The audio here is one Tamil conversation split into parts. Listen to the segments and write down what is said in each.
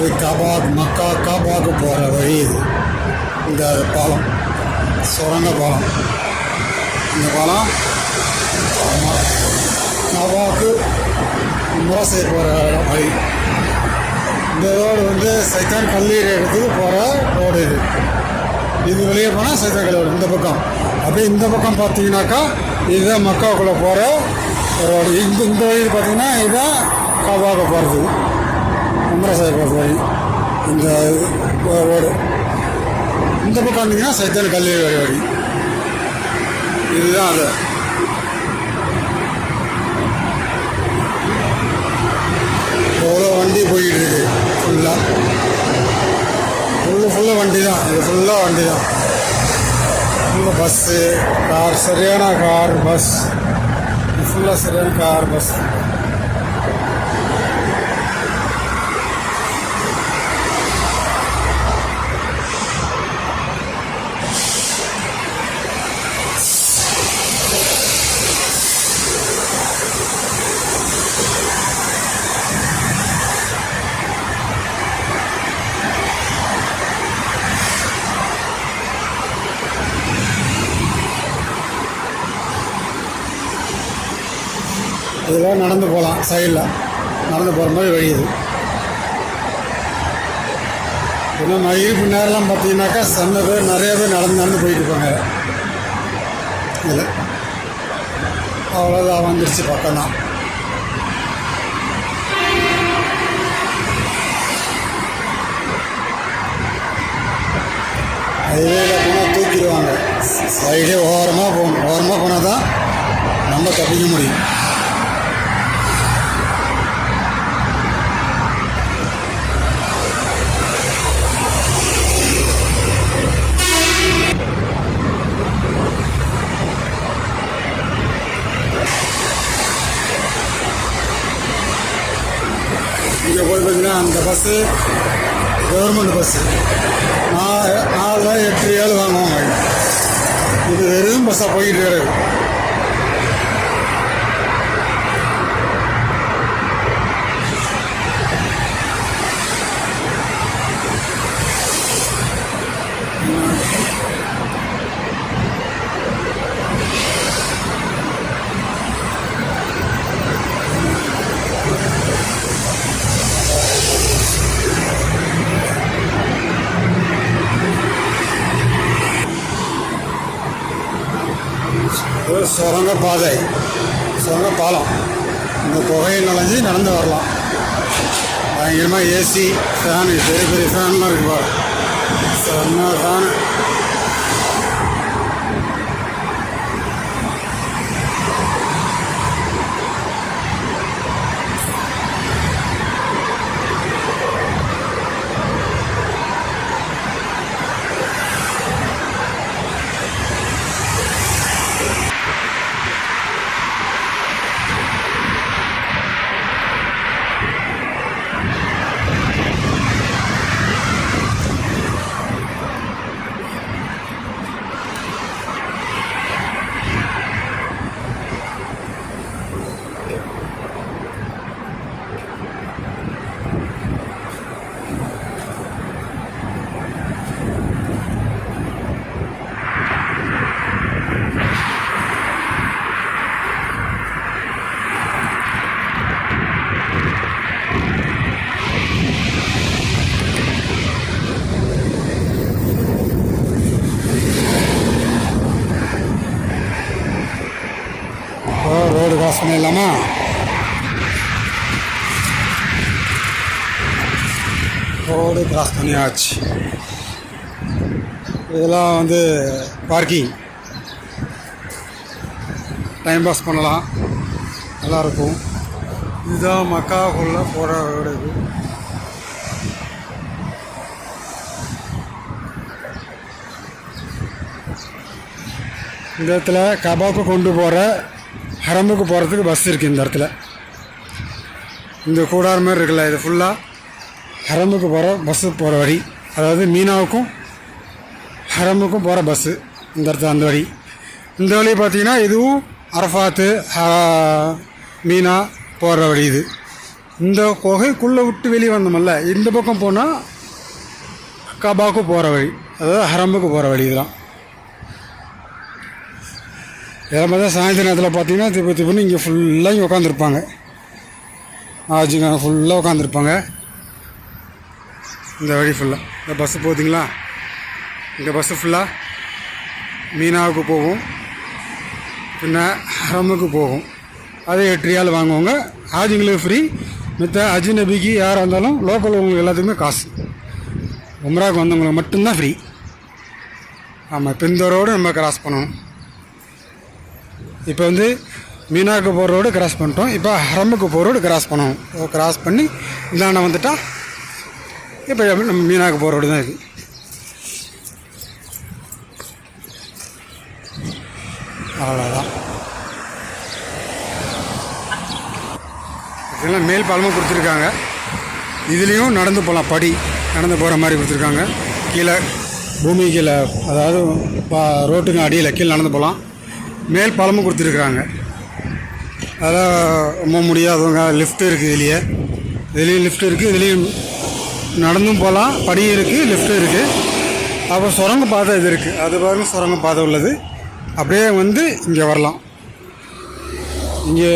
இது மக்கா காபாவுக்கு போகிற வழி இது. இந்த பாலம் சுரங்க பாலம். இந்த பாலம் காபாவுக்கு முரசை போகிற வழி. இந்த ரோடு வந்து சைத்தான் கல்லீரி இடத்துக்கு போகிற ரோடு இது. இது வெளியே போனால் சைத்தான் கல்லீரி இந்த பக்கம். அப்படியே இந்த பக்கம் பார்த்தீங்கன்னாக்கா இதுதான் மக்காவுக்குள்ளே போகிற ரோடு. இந்த வழி பார்த்தீங்கன்னா இதுதான் காபாவுக்கு போகிறது, உம்ரா போகிறது வழி. இந்த ரோடு இந்த பக்கம் வந்தீங்கன்னா சைத்தான் கல்லீரி வழி. இதுதான் அது. எவ்வளோ வண்டி போயிட்டு இருக்கு ஃபுல்லாக வண்டி தான். இது ஃபுல்லாக வண்டி தான். ஃபுல்லாக பஸ்ஸு, கார், சரியான கார், பஸ், ஃபுல்லாக சரியான கார், பஸ். இதெல்லாம் நடந்து போகலாம், சைடில் நடந்து போகிற மாதிரி வழி இது. ஏன்னா மகிழ்ச்சி நேரம்லாம் பார்த்தீங்கன்னாக்கா நிறைய பேர் நடந்து போயிட்டு இருப்பாங்க. இதில் அவ்வளோதான் வந்துடுச்சு, பக்கம்தான். ஹைவேல போனால் தூக்கிடுவாங்க. சைடே ஓரமாக போகணும். ஓரமாக போனால் தான் நம்ம தப்பிக்க முடியும். இங்கே போய் பார்த்தீங்கன்னா அந்த பஸ்ஸு கவர்மெண்ட் பஸ்ஸு 4, 8, 7 வாங்குவாங்க. இது வெறும் பஸ்ஸாக போயிட்டு இருக்குது. சுரங்க பாதை, சுரங்க பாலம். இந்த புகையை நுழைஞ்சி நடந்து வரலாம். பயங்கரமாக ஏசி, ஃபேனு, பெரிய பெரிய ஃபேன்லாம் இருக்குப்பா. செம்ம ஃபேனு. ரோடு கிராஸ் பண்ணிடலாமா? ரோடு கிராஸ் பண்ணியாச்சு. இதெல்லாம் வந்து பார்க்கிங், டைம் பாஸ் பண்ணலாம், நல்லாயிருக்கும். இதுதான் மக்காவுக்குள்ளே போகிற ரோடு. இது இந்த இடத்துல கபாவுக்கு கொண்டு போகிற ஹரமுக்கு போகிறதுக்கு பஸ் இருக்குது. இந்த இடத்துல இந்த கூடார மாதிரி இருக்குல்ல, இது ஃபுல்லாக ஹரமுக்கு போகிற பஸ்ஸு போகிற வழி. அதாவது மீனாவுக்கும் ஹரமுக்கும் போகிற பஸ்ஸு இந்த இடத்துல அந்த வழி. இந்த வழி பார்த்திங்கன்னா இதுவும் அரஃபாத்து மீனா போகிற வழி. இது இந்த குகைக்குள்ளே விட்டு வெளியே வந்தோமல்ல, இந்த பக்கம் போனால் கபாவுக்கு போகிற வழி, அதாவது ஹரமுக்கு போகிற வழி. இதெல்லாம் இதெல்லாம் பார்த்தா சாயந்தர நேரத்தில் பார்த்தீங்கன்னா திப்புன்னு இங்கே ஃபுல்லாக இங்கே உட்காந்துருப்பாங்க. ஆஜிங்க ஃபுல்லாக உட்காந்துருப்பாங்க. இந்த வழி ஃபுல்லாக இந்த பஸ்ஸு போகுதுங்களா, இந்த பஸ்ஸு ஃபுல்லாக மீனாவுக்கு போகும், பின்ன ஹரமுக்கு போகும். அதை 8 ரியால் வாங்குவாங்க. ஆஜிங்களுக்கு ஃப்ரீ. மற்ற அஜ்நபிக்கு யாராக இருந்தாலும் லோக்கல் உங்களுக்கு எல்லாத்துக்குமே காசு. உம்ராவுக்கு வந்தவங்களுக்கு மட்டும்தான் ஃப்ரீ. ஆமாம், இப்போ இந்த ரோடு நம்ம கிராஸ் பண்ணணும். இப்போ வந்து மீனாவுக்கு போகிற ரோடு கிராஸ் பண்ணிட்டோம். இப்போ ஹரமுக்கு போகிற ரோடு கிராஸ் பண்ணணும். கிராஸ் பண்ணி இந்தாண்ட வந்துட்டால் இப்போ நம்ம மீனாவுக்கு போகிற ரோடு தான் இது. அவ்வளோதான். இதெல்லாம் மேல் பாலமாக கொடுத்துருக்காங்க. இதுலேயும் நடந்து போகலாம், படி நடந்து போகிற மாதிரி கொடுத்துருக்காங்க. கீழே பூமி கீழே, அதாவது ரோட்டுக்கு அடியில் கீழே நடந்து போகலாம். மேல் பாலமும் கொடுத்துருக்குறாங்க. அதான் ரொம்ப முடியாதவங்க லிஃப்ட் இருக்குது. இதுலேயும் லிஃப்ட் இருக்குது. இதுலேயும் நடந்தும் போகலாம், படியும் இருக்குது, லிஃப்ட்டும் இருக்குது. அப்புறம் சுரங்க பாதை இது இருக்குது. அது பாருங்கள், சுரங்க பாதை உள்ளது. அப்படியே வந்து இங்கே வரலாம். இங்கே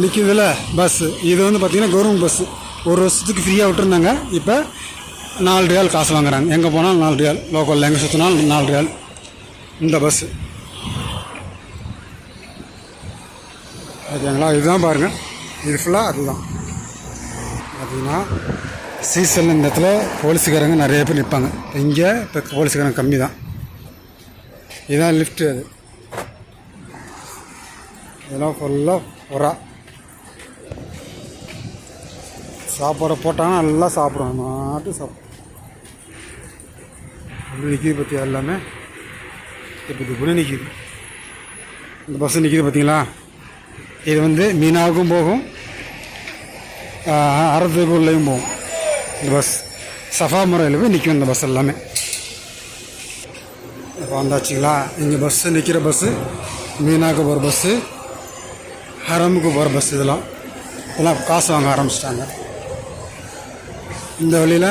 நிற்கிதுல பஸ்ஸு, இது வந்து பார்த்திங்கன்னா கவர்மெண்ட் பஸ்ஸு. 1 வருஷத்துக்கு ஃப்ரீயாக விட்டுருந்தாங்க. இப்போ 4 ரியால் காசு வாங்குறாங்க. எங்கே போனாலும் 4 ரியால், லோக்கலில் எங்கே சுற்றினாலும் 4 ரியால் இந்த பஸ்ஸு. ஓகேங்களா? இதுதான் பாருங்கள், இது ஃபுல்லாக அதுதான். பார்த்திங்கன்னா சீசன் இந்த இடத்துல போலீஸுக்காரங்க நிறைய பேர் நிற்பாங்க. இங்கே இப்போ போலீஸுக்காரங்க கம்மி தான். இதுதான் லிஃப்ட்டு. அது இதெல்லாம் ஃபுல்லாக புறா சாப்பாடை போட்டாங்கன்னா நல்லா சாப்பிடுவோம். மாட்டு சாப்பிடும். அப்படி நிற்கிது பற்றி எல்லாமே. இப்போ இது கூட நிற்கிது. இந்த பஸ்ஸு நிற்கிது பார்த்தீங்களா? இது வந்து மீனாவுக்கும் போகும், அரத்துக்கு உள்ளேயும் போகும். இந்த பஸ் சஃபா முறையில் போய் நிற்கும் இந்த பஸ் எல்லாமே. இப்போ வந்தாச்சுங்களா? இங்கே பஸ்ஸு நிற்கிற பஸ்ஸு மீனாவுக்கு போகிற பஸ்ஸு, ஹரமுக்கு போகிற பஸ். இதெல்லாம் காசு வாங்க ஆரம்பிச்சிட்டாங்க. இந்த வழியில்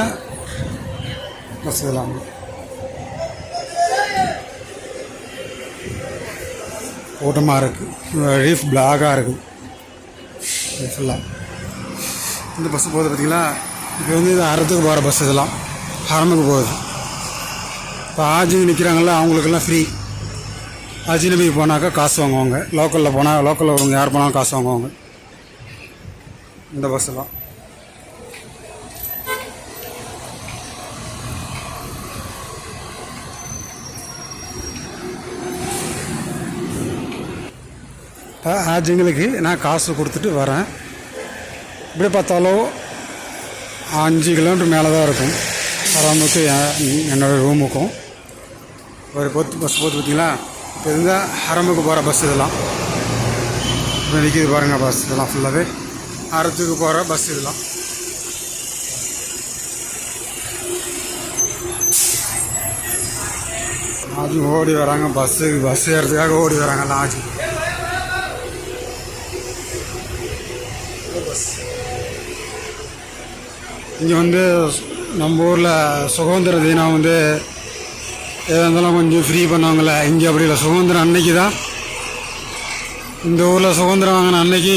பஸ் இதெல்லாம் கூட்டமாக இருக்குது. ரீஃப் பிளாகாக இருக்குது ஃபுல்லாக. இந்த பஸ்ஸு போகுது பார்த்தீங்களா? இப்போ வந்து இது ஹரத்துக்கு போகிற பஸ். இதெல்லாம் ஹரமுக்கு போகுது. இப்போ ஆஜிங்க நிற்கிறாங்கல்ல, அவங்களுக்கெல்லாம் ஃப்ரீ. அஜ்நபிக்கு போனாக்கா காசு வாங்குவாங்க. லோக்கலில் போனால், லோக்கலில் அவங்க யார் போனாலும் காசு வாங்குவாங்க இந்த பஸ்ஸெல்லாம். இப்போ ஆஜிங்களுக்கு நான் காசு கொடுத்துட்டு வரேன். இப்படி பார்த்தாலும் 5 கிலோமீட்டர் மேலே தான் இருக்கும் ஹரமுக்கு என்னோடய ரூமுக்கும். ஒரு பஸ் போட்டு பார்த்தீங்களா? இப்போ இருந்தால் ஹரமுக்கு போகிற பஸ். இதெல்லாம் இப்போ நிற்கிது பாருங்கள் பஸ். இதெல்லாம் ஃபுல்லாகவே ஹரத்துக்கு போகிற பஸ். இதெல்லாம் ஆஜி ஓடி வராங்க. பஸ் ஏறதுக்காக ஓடி வராங்கல்ல ஆஜி. இங்கே வந்து நம்ம ஊரில் சுதந்திர தினம் வந்து எதாக இருந்தாலும் கொஞ்சம் ஃப்ரீ பண்ணுவாங்கள்ல, இங்கே அப்படி இல்லை. சுதந்திரம் அன்னைக்கு தான், இந்த ஊரில் சுதந்திரம் வாங்கின அன்னைக்கு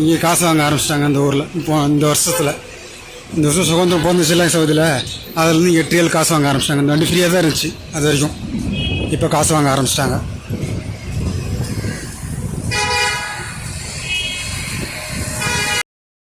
இங்கே காசு வாங்க ஆரம்பிச்சிட்டாங்க இந்த ஊரில். இப்போ இந்த வருஷம் சுதந்திரம் பிறந்துச்சுல சவுதியில், அதுலேருந்து 8 ரியால் காசு வாங்க ஆரம்பிச்சிட்டாங்க. இந்த வண்டி ஃப்ரீயாக தான் இருந்துச்சு அது வரைக்கும். இப்போ காசு வாங்க ஆரம்பிச்சிட்டாங்க.